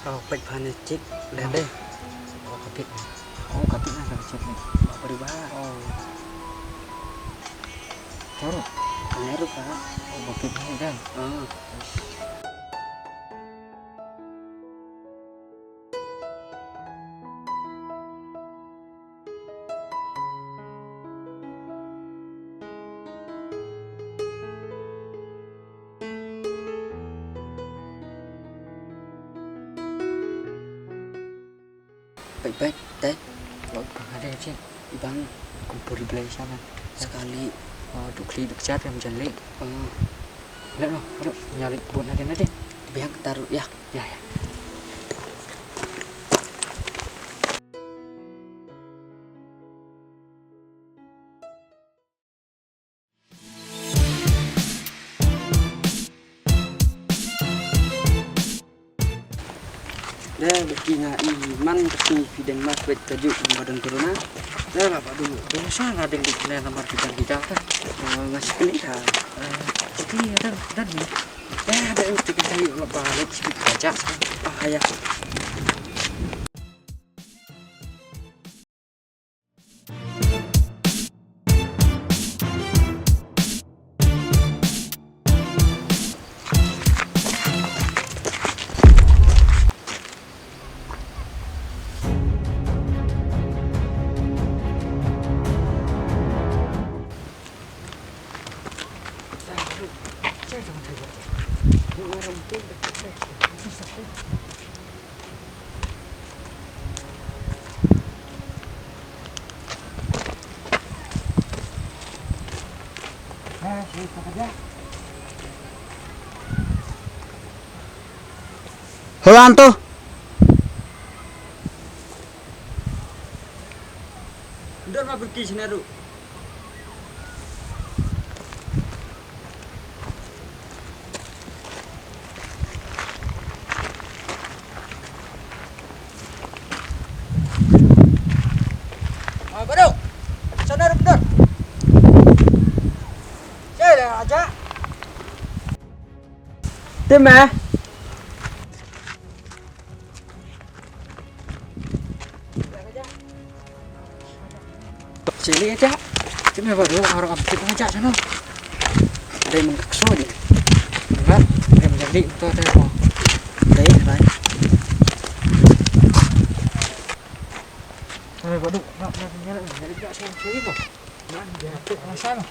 Bạch Phan này chết lên đây. Kapit. Kapit na daw check ni. Beriba. Toro. Kanero pa. Kapit na dan. Baik-baik, teh. Bang ada check. Bang, Kumpul di belah sana. sekali Dukli duk chat yang jalan. Lihat Aduh, nyari kebun ada nanti. biar taruh ya. Ya. Dah beginya iman beki bidang mas bet kaju badan corona. Dah lah Pak dulu. Di sana ada di nomor bidang kita kan. Ngasih kini dah. Jadi dan ni. Ada yang kita cari balik sedikit aja. Ya. Hantu. Udah mah pergi senaru. Baru. Senaru betul. Saya aja. Tim Sini aja. Cuma baru orang ambil aja sana. Ada yang mengkakso aja. Enggak, dia menjadi itu ada apa? Baik. Waduh, nak nyala enggak saya cuy kok. Nah, dia tuh sana.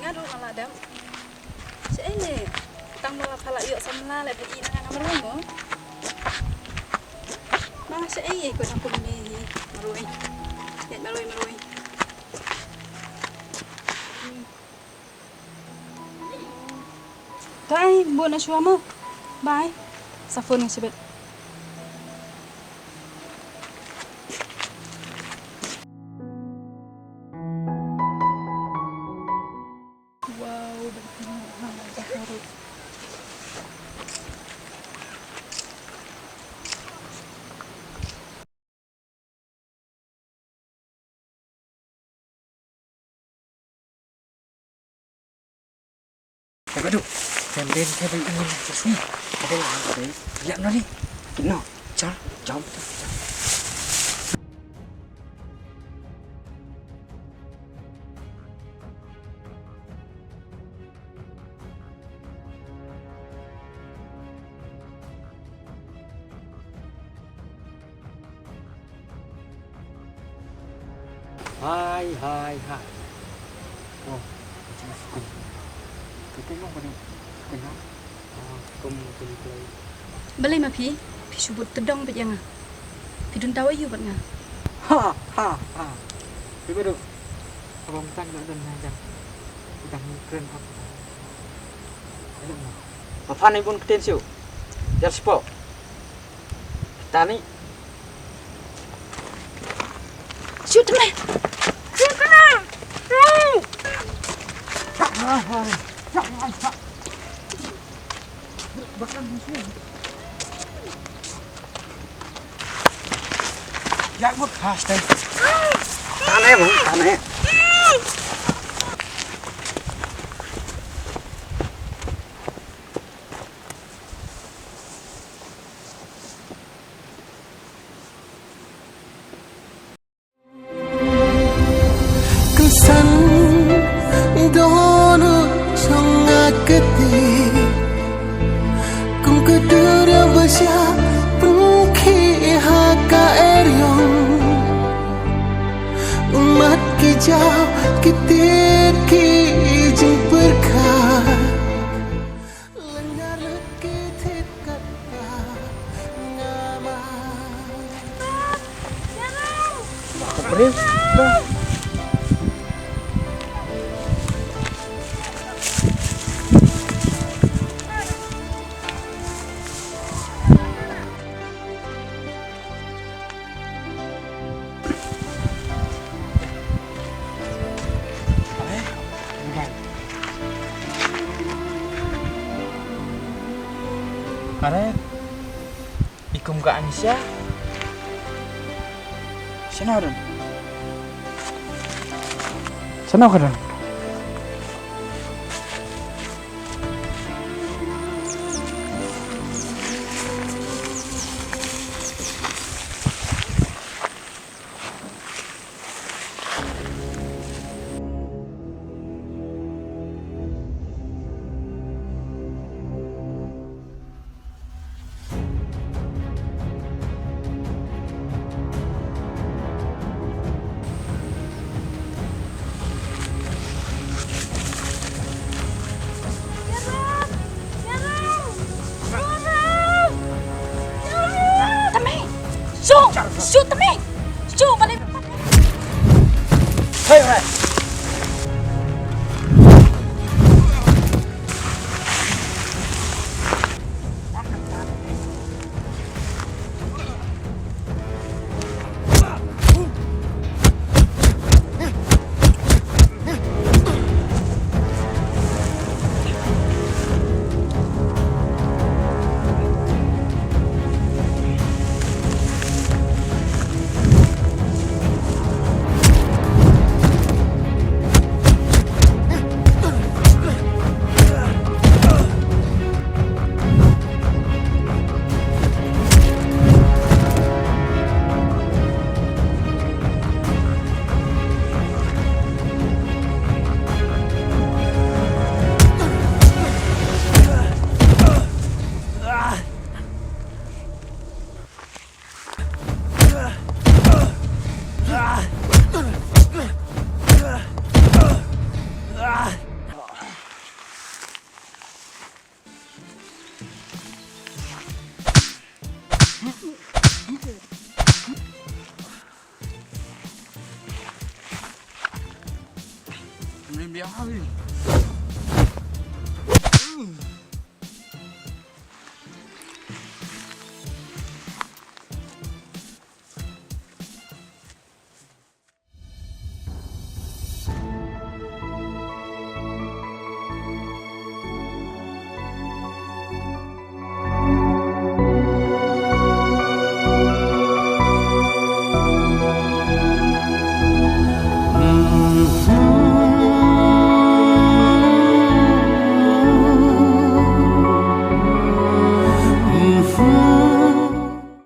Ngadu malah dam. Ini tang malah pala yuk sama le beli nang amalongo. Malah ko nak kumini marui. Ya marui. Tai buat nak suamu. Bye. Safun sibet. Aduh, Camden ini terus nih. Ada yang ada. Lihat no nih. No, jauh. Hai. Oh, jelas kum. Kita mau pada kenal. Kum play. Beli mah pi subut tedong bet yang pi dun tahu ayu bet nga. Ha. Pi bedu. Abang tang nak dan aja. Kita keren apa. Ayo mau. Apa nih pun keten siu. Jar sipo. Tani. Shoot me. Ya buat khas deh. Tanah bang, tanah. Kesan dono songaketi kung kedura basya pengki hakaerion umat kijau kitir ki jemperkat lengar kitit kata nyaman Beri. Are ikum ka Anisya. Sana ka doon. Shoot me. Shoot balik. Hei, hei. Dia